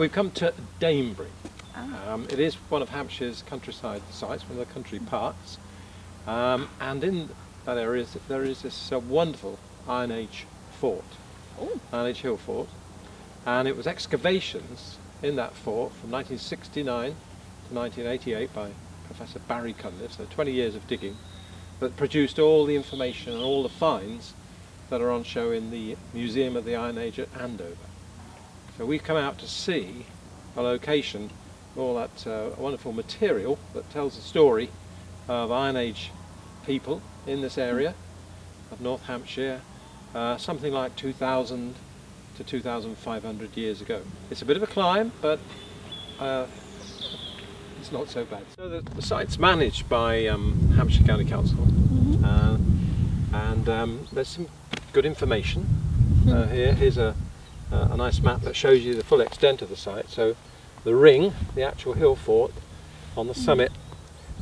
we've come to Danebury. Ah. It is one of Hampshire's countryside sites, one of the country parks, and in that area there is this wonderful Iron Age fort, Ooh. Iron Age hill fort, and it was excavations in that fort from 1969 to 1988 by Professor Barry Cunliffe, so 20 years of digging, that produced all the information and all the finds that are on show in the Museum of the Iron Age at Andover. So we've come out to see a location, all that wonderful material that tells the story of Iron Age people in this area of North Hampshire, something like 2,000 to 2,500 years ago. It's a bit of a climb, but it's not so bad. So the site's managed by Hampshire County Council, and there's some good information here. Here's a nice map that shows you the full extent of the site. So the ring, the actual hill fort on the summit,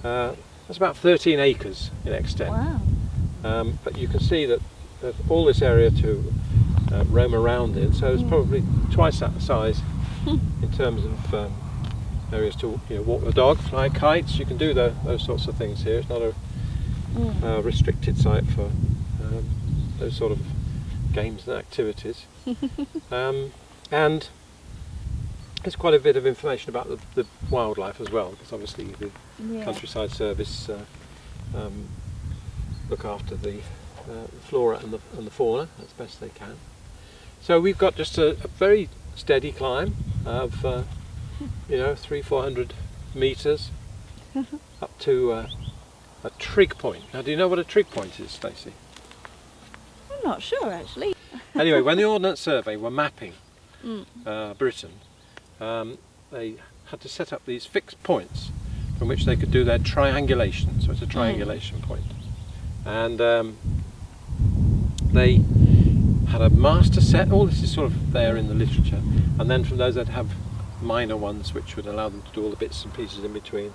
that's about 13 acres in extent. Wow. But you can see that there's all this area to roam around in, so it's probably twice that size in terms of areas to walk the dog, fly kites. You can do those sorts of things here. It's not a restricted site for those sort of games and activities. And there's quite a bit of information about the wildlife as well, because obviously the Countryside Service look after the flora and the fauna as best they can. So we've got just a very steady climb of 300-400 metres up to a trig point. Now, do you know what a trig point is, Stacey? I'm not sure actually. Anyway, when the Ordnance Survey were mapping Britain, they had to set up these fixed points from which they could do their triangulation. So it's a triangulation point. And they had a master set. All this is sort of there in the literature. And then from those they'd have minor ones which would allow them to do all the bits and pieces in between.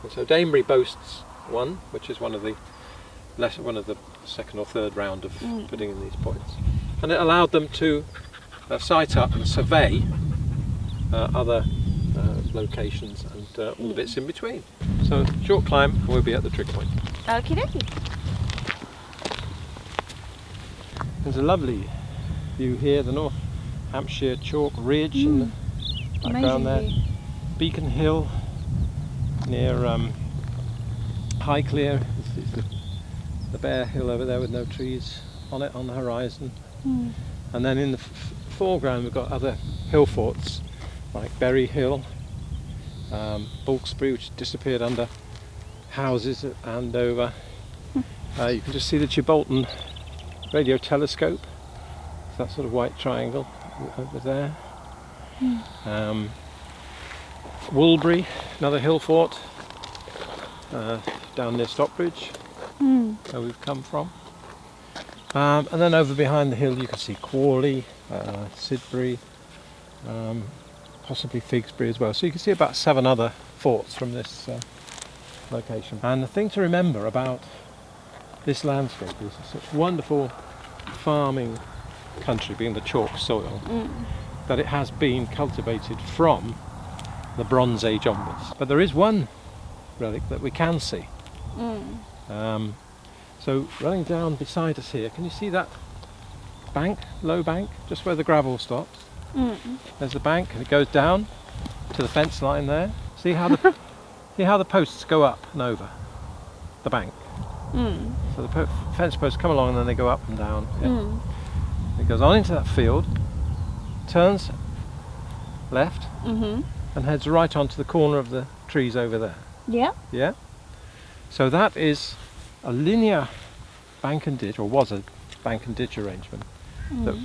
And so Danebury boasts one, which is one of the second or third round of putting in these points. And it allowed them to sight up and survey other locations and all the bits in between. So short climb and we'll be at the trig point. Okie dokie. There's a lovely view here, the North Hampshire chalk ridge in the background there. View. Beacon Hill near Highclere, the bare hill over there with no trees on it on the horizon. And then in the foreground we've got other hill forts like Berry Hill, Bulksbury, which disappeared under houses at Andover. You can just see the Chibolton radio telescope, that sort of white triangle over there. Woolbury, another hill fort down near Stockbridge, where we've come from. And then over behind the hill you can see Quarley, Sidbury, possibly Figsbury as well. So you can see about 7 other forts from this location. And the thing to remember about this landscape is such wonderful farming country, being the chalk soil, that it has been cultivated from the Bronze Age onwards. But there is one relic that we can see. So running down beside us here, can you see that bank, low bank, just where the gravel stops? There's the bank and it goes down to the fence line there. See how the posts go up and over the bank? So the fence posts come along and then they go up and down. It goes on into that field, turns left and heads right onto the corner of the trees over there. Yeah? So that is a linear bank and ditch, or was a bank and ditch arrangement that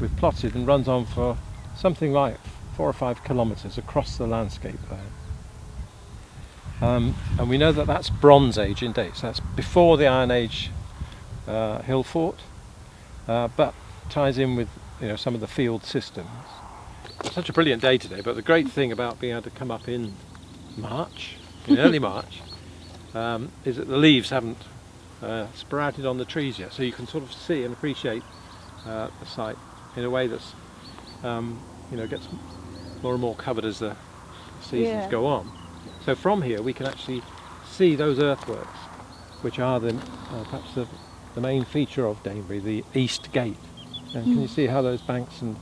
we've plotted and runs on for something like 4 or 5 kilometres across the landscape there. And we know that that's Bronze Age in date, so that's before the Iron Age hill fort, but ties in with some of the field systems. It's such a brilliant day today, but the great thing about being able to come up in March, in early March, is that the leaves haven't sprouted on the trees yet, so you can sort of see and appreciate the site in a way that's gets more and more covered as the seasons Yeah. go on. So from here we can actually see those earthworks, which are perhaps the main feature of Danebury, the East Gate. And can you see how those banks and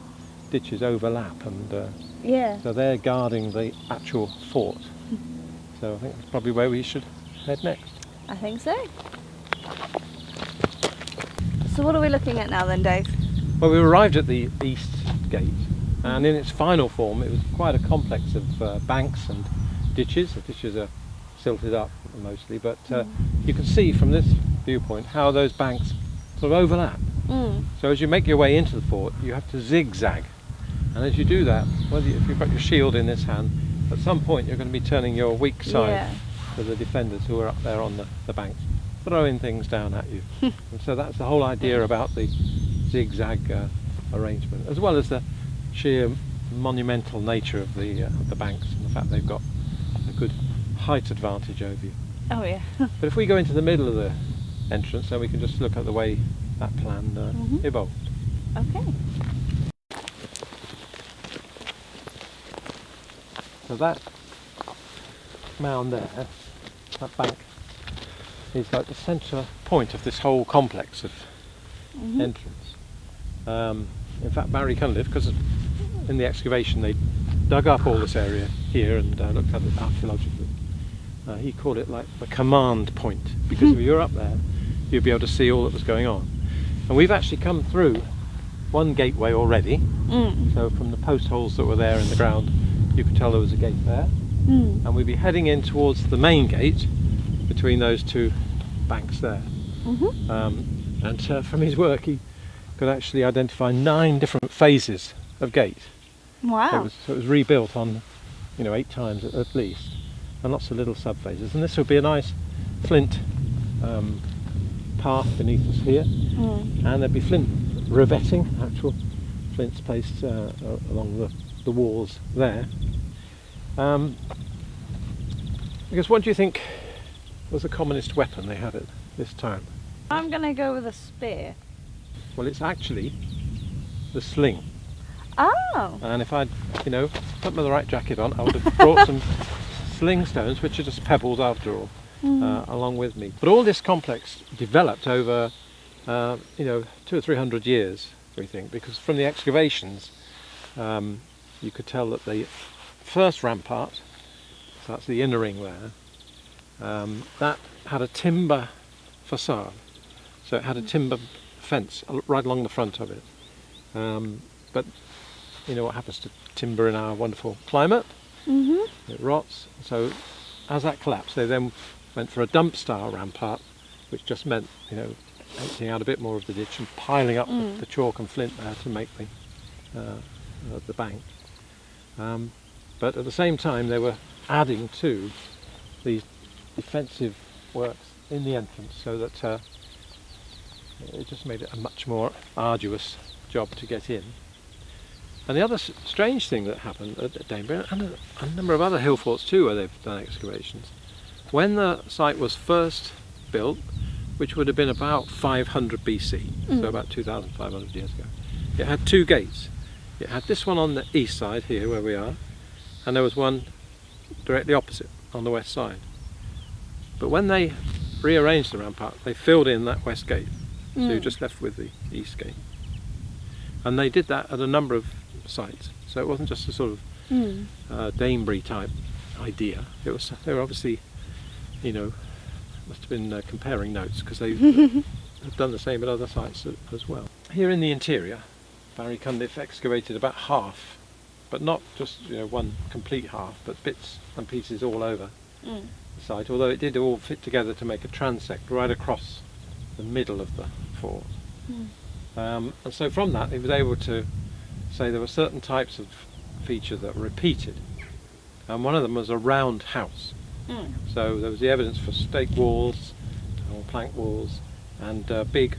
ditches overlap? And Yeah. so they're guarding the actual fort. So I think that's probably where we should head next. I think so. So what are we looking at now then, Dave? Well, we arrived at the East Gate, and in its final form it was quite a complex of banks and ditches. The ditches are silted up mostly, but you can see from this viewpoint how those banks sort of overlap. So as you make your way into the fort, you have to zigzag, and as you do that, if you've got your shield in this hand, at some point you're going to be turning your weak side to the defenders who are up there on the banks, throwing things down at you. And so that's the whole idea about the zigzag arrangement, as well as the sheer monumental nature of the banks and the fact they've got a good height advantage over you. Oh yeah. But if we go into the middle of the entrance, then we can just look at the way that plan evolved. Okay. So that mound there, that bank, is like the centre point of this whole complex of entrance. In fact, Barry Cunliffe, because in the excavation they dug up all this area here and looked at it archaeologically, he called it like the command point, because if you're up there you'd be able to see all that was going on. And we've actually come through one gateway already, so from the post holes that were there in the ground you could tell there was a gate there, and we'd be heading in towards the main gate between those two banks there. And from his work he could actually identify 9 different phases of gate. Wow. So it was rebuilt on 8 times at least, and lots of little sub phases, and this would be a nice flint path beneath us here, and there'd be flint revetting, actual flints placed along the walls there. Because what do you think was the commonest weapon they had at this time? I'm going to go with a spear. Well, it's actually the sling. Oh. And if I'd, put the right jacket on, I would have brought some sling stones, which are just pebbles after all, along with me. But all this complex developed over, 200 or 300 years, we think, because from the excavations, you could tell that the first rampart, so that's the inner ring there, that had a timber facade. So it had a timber fence right along the front of it. But you know what happens to timber in our wonderful climate? It rots. So as that collapsed, they then went for a dump style rampart, which just meant, emptying out a bit more of the ditch and piling up the chalk and flint there to make the bank. But at the same time they were adding to these defensive works in the entrance, so that it just made it a much more arduous job to get in. And the other strange thing that happened at Danebury, and a number of other hill forts too where they've done excavations, when the site was first built, which would have been about 500 BC, so about 2,500 years ago, it had 2 gates. It had this one on the east side here where we are, and there was one directly opposite on the west side. But when they rearranged the rampart, they filled in that west gate, so you're just left with the east gate. And they did that at a number of sites, so it wasn't just a sort of Danebury type idea. It was, they were obviously, must have been comparing notes, because they have done the same at other sites as well. Here in the interior, Barry Cunliffe excavated about half, but not just one complete half, but bits and pieces all over the site, although it did all fit together to make a transect right across the middle of the fort. And so from that he was able to say there were certain types of features that were repeated, and one of them was a round house. So there was the evidence for stake walls or plank walls and big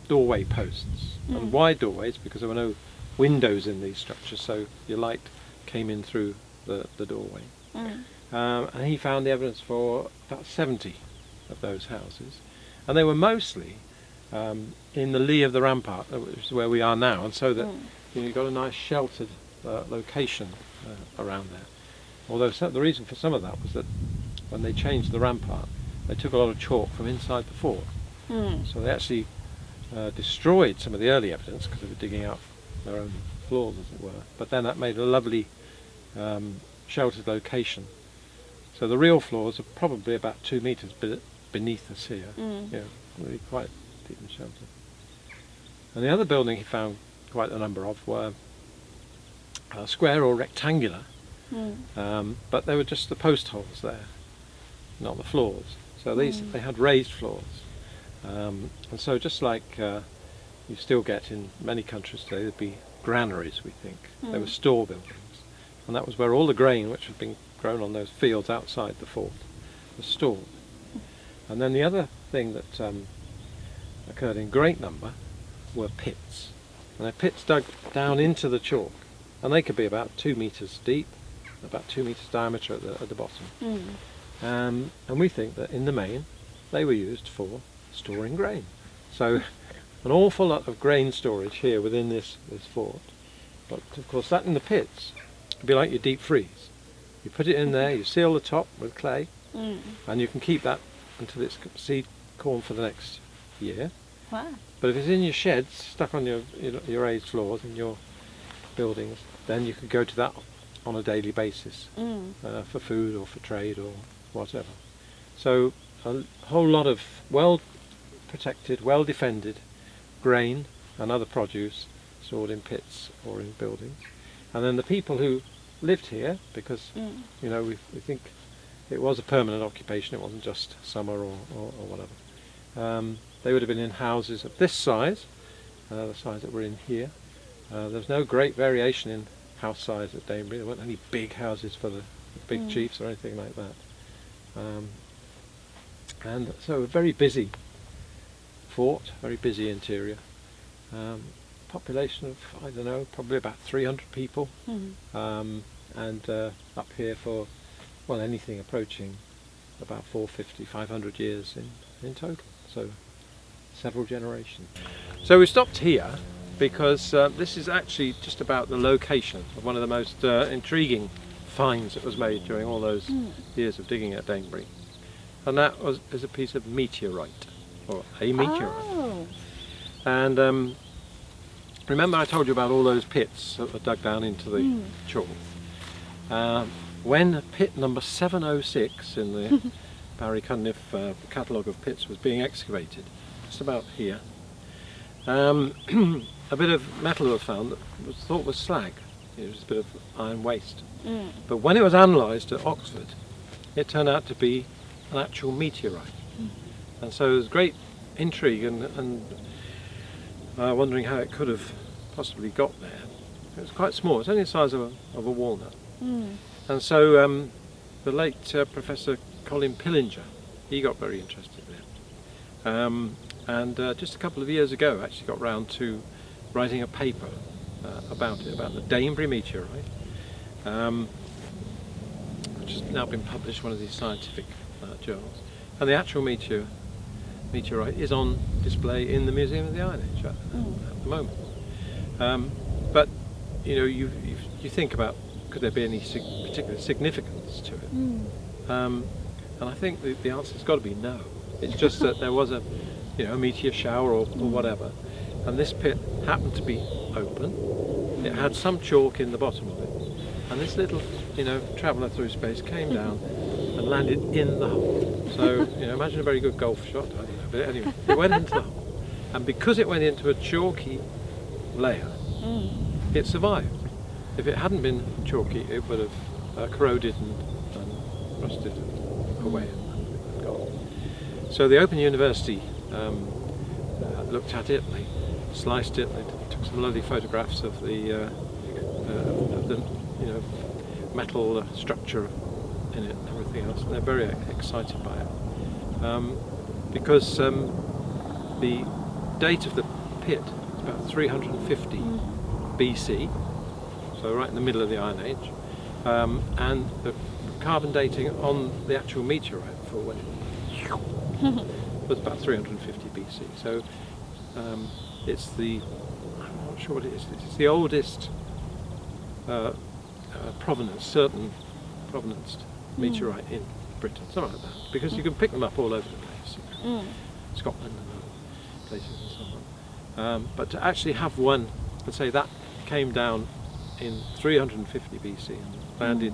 doorway posts and wide doorways, because there were no windows in these structures, so your light came in through the doorway. And he found the evidence for about 70 of those houses, and they were mostly in the lee of the rampart, which is where we are now, and so that you've got a nice sheltered location around there. Although the reason for some of that was that when they changed the rampart, they took a lot of chalk from inside the fort. So they actually destroyed some of the early evidence because they were digging out their own floors, as it were. But then that made a lovely sheltered location. So the real floors are probably about 2 metres beneath us here. Yeah, really quite deep and sheltered. And the other building he found quite a number of were square or rectangular, but they were just the post holes there, not the floors. So these they had raised floors, and so just like you still get in many countries today, there'd be granaries. We think they were store buildings, and that was where all the grain which had been grown on those fields outside the fort was stored. And then the other thing that occurred in great number were pits. And they're pits dug down into the chalk, and they could be about 2 metres deep, about 2 metres diameter at the bottom. And we think that in the main they were used for storing grain. So an awful lot of grain storage here within this fort. But of course that in the pits would be like your deep freeze. You put it in there, you seal the top with clay, and you can keep that until it's seed corn for the next year. Wow. But if it's in your sheds, stuck on your raised floors in your buildings, then you could go to that on a daily basis for food or for trade or whatever. So a whole lot of well protected, well defended grain and other produce stored in pits or in buildings. And then the people who lived here, because you know we think it was a permanent occupation, it wasn't just summer or whatever. They would have been in houses of this size, the size that we're in here. There's no great variation in house size at Danebury. There weren't any big houses for the big chiefs or anything like that. And so a very busy fort, very busy interior. Population of, I don't know, probably about 300 people. And up here for, well, anything approaching about 450, 500 years in total. So several generations. So we stopped here because this is actually just about the location of one of the most intriguing finds that was made during all those years of digging at Danebury. And that is a piece of meteorite, or a meteorite. Oh. And remember I told you about all those pits that were dug down into the chalk? When pit number 706 in the Barry Cunliffe catalogue of pits was being excavated, just about here, a bit of metal was found that was thought was slag. It was a bit of iron waste. But when it was analysed at Oxford, it turned out to be an actual meteorite. And so there's great intrigue and wondering how it could have possibly got there. It was quite small, it's only the size of a walnut. And so the late Professor Colin Pillinger, he got very interested in it. And just a couple of years ago actually got round to writing a paper about it, about the Danebury meteorite, which has now been published in one of these scientific journals. And the actual meteorite is on display in the Museum of the Iron Age at the moment. But you know, you think about, could there be any particular significance to it? And I think the answer's got to be no. It's just that there was a meteor shower or whatever, and this pit happened to be open. It had some chalk in the bottom of it, and this little traveller through space came down and landed in the hole. So imagine a very good golf shot. I don't know, but anyway, it went into the hole, and because it went into a chalky layer, it survived. If it hadn't been chalky, it would have corroded and rusted away and gone. So the Open University looked at it, they sliced it, they took some lovely photographs of the metal structure in it and everything else, and they're very excited by it because the date of the pit is about 350 BC, so right in the middle of the Iron Age, and the carbon dating on the actual meteorite for when it was about 350 BC. So it's the, I'm not sure what it is, it's the oldest provenance, certain provenance meteorite in Britain, something like that, because you can pick them up all over the place, you know, Scotland and other places and so on. But to actually have one, let's say that came down in 350 BC and landed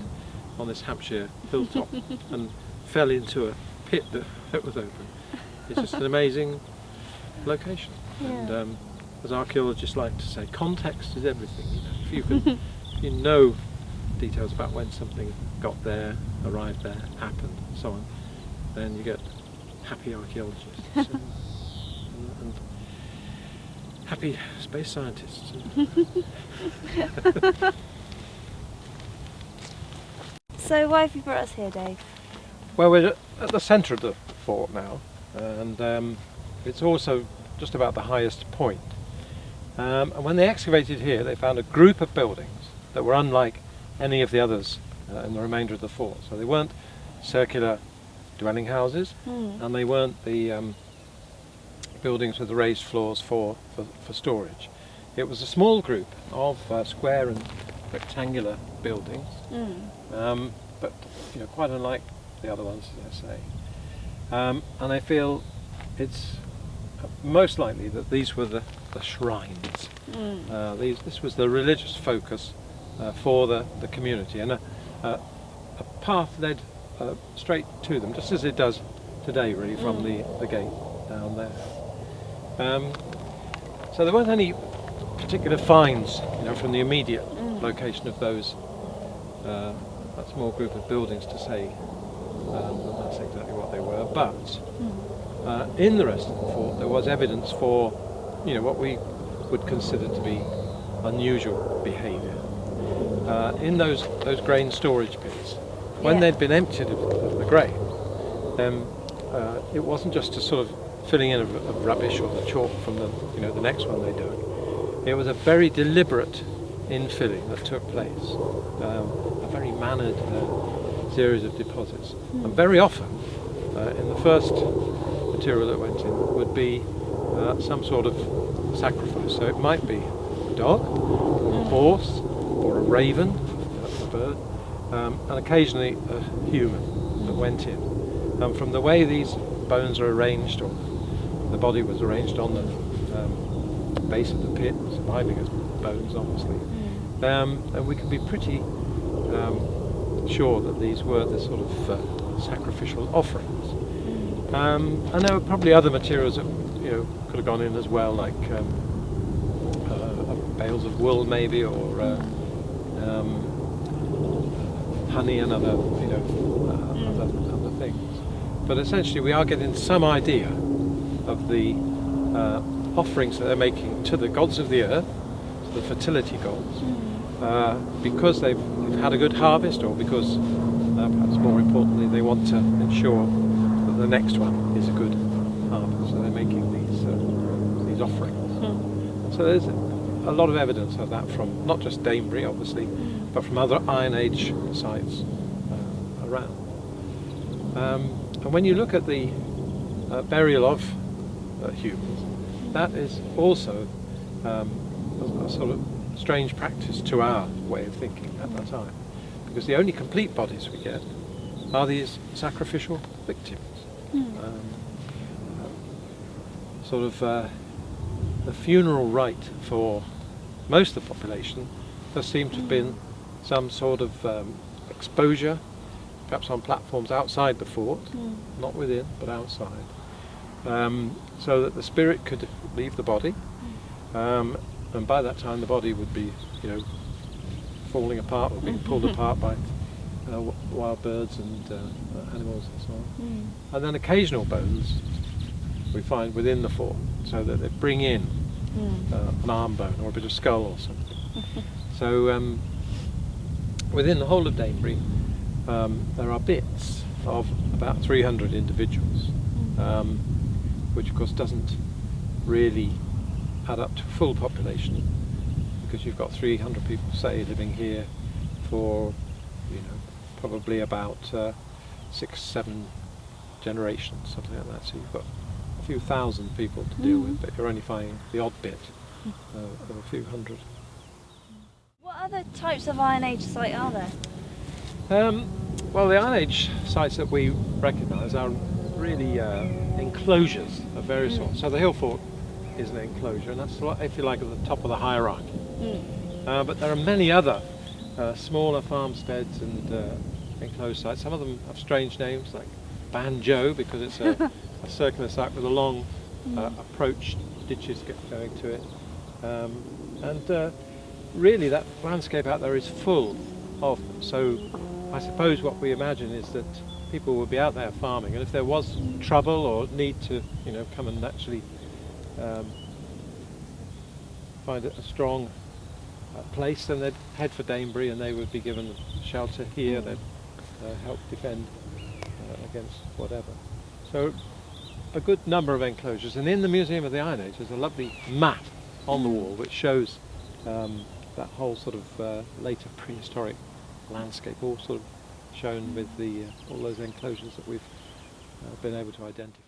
on this Hampshire hilltop and fell into a pit that was open. It's just an amazing location. Yeah. And as archaeologists like to say, context is everything. You know, if you can, if you know details about when something got there, arrived there, happened, and so on, then you get happy archaeologists and happy space scientists. So why have you brought us here, Dave? Well, we're at the centre of the fort now, and it's also just about the highest point. And when they excavated here, they found a group of buildings that were unlike any of the others in the remainder of the fort. So they weren't circular dwelling houses, and they weren't the buildings with the raised floors for storage. It was a small group of square and rectangular buildings, but you know, quite unlike the other ones, as I say. And I feel it's most likely that these were the shrines. This was the religious focus for the community, and a path led straight to them, just as it does today, really, from the gate down there. So there weren't any particular finds, you know, from the immediate location of those that small group of buildings to say that that's exactly what they were. But in the rest of the fort, there was evidence for, you know, what we would consider to be unusual behaviour. In those grain storage pits, when they'd been emptied of the grain, then it wasn't just a sort of filling in of rubbish or the chalk from the next one they dug. It was a very deliberate infilling that took place, a very mannered series of deposits, and very often in the first material that went in would be some sort of sacrifice. So it might be a dog, or a horse, or a raven, a bird, and occasionally a human that went in. And from the way these bones are arranged, or the body was arranged on the base of the pit, surviving as bones, obviously, and we can be pretty sure that these were the sort of sacrificial offerings. And there were probably other materials that, you know, could have gone in as well, like bales of wool, maybe, or honey and other, you know, other things. But essentially, we are getting some idea of the offerings that they're making to the gods of the earth, to the fertility gods, because they've had a good harvest, or because, perhaps more importantly, they want to ensure that the next one is a good harvest. So they're making these offerings. So there's a lot of evidence of that from not just Danebury, obviously, but from other Iron Age sites around. And when you look at the burial of humans, that is also a sort of strange practice to our way of thinking at that time, because the only complete bodies we get are these sacrificial victims. The funeral rite for most of the population there seemed to have been some sort of exposure, perhaps on platforms outside the fort, not within, but outside, so that the spirit could leave the body, and by that time the body would be, you know, falling apart or being pulled apart by wild birds and animals and so on. And then occasional bones we find within the fort, so that they bring in an arm bone or a bit of skull or something. So within the whole of Danebury, there are bits of about 300 individuals, which of course doesn't really add up to full population, because you've got 300 people, say, living here for, you know, probably about 6-7 generations, something like that. So you've got a few thousand people to deal with, but you're only finding the odd bit of a few hundred. What other types of Iron Age site are there? Well, the Iron Age sites that we recognise are really enclosures of various sorts. So the Hill Fort is an enclosure, and that's, if you like, at the top of the hierarchy. But there are many other smaller farmsteads and enclosed sites. Some of them have strange names, like Banjo, because it's a circular site with a long approach, ditches going to it. And really that landscape out there is full of them. So I suppose what we imagine is that people will be out there farming, and if there was trouble or need to, come and actually find a strong place, then they'd head for Danebury and they would be given shelter here. They'd help defend against whatever. So a good number of enclosures, and in the Museum of the Iron Age there's a lovely map on the wall which shows that whole sort of later prehistoric landscape, all sort of shown with the all those enclosures that we've been able to identify.